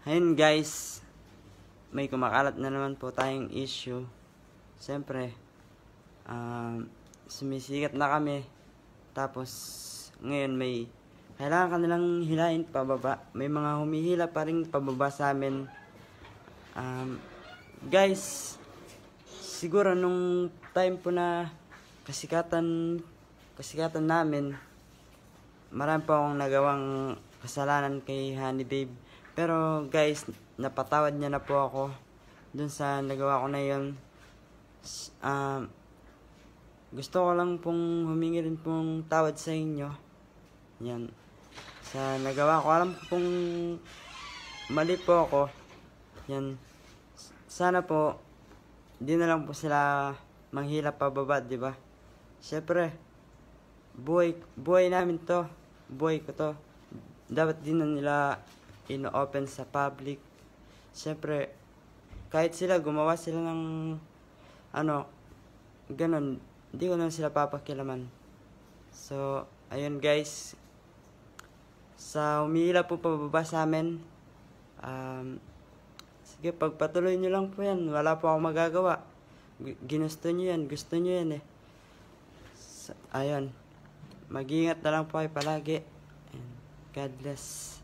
Ayun guys, may kumakalat na naman po tayong issue. Siyempre, sumisikat na kami. Tapos, ngayon may kailangan kanilang hilain pababa. May mga humihila pa rin pababa sa amin. Guys, siguro nung time po na kasikatan namin, marami pa akong nagawang kasalanan kay Honey Babe. Pero guys, napatawad niya na po ako dun sa nagawa ko na yun. Gusto ko lang pong humingi rin pong tawad sa inyo. Yan. Sa nagawa ko, alam pong mali po ako. Yan. Sana po, di na lang po sila manghila pababa, di ba? Siyempre, buhay namin to. Buhay ko to. Dapat din na nila ino-open sa public. Siyempre, kahit sila gumawa sila ng ganon, hindi ko na sila papakilaman. So, ayun guys, sa humihila po pababa sa amin, sige, pagpatuloy nyo lang po yan. Wala po akong magagawa. Ginusto nyo yan, gusto nyo yan eh. So, ayun, mag-iingat na lang po kayo palagi. And God bless.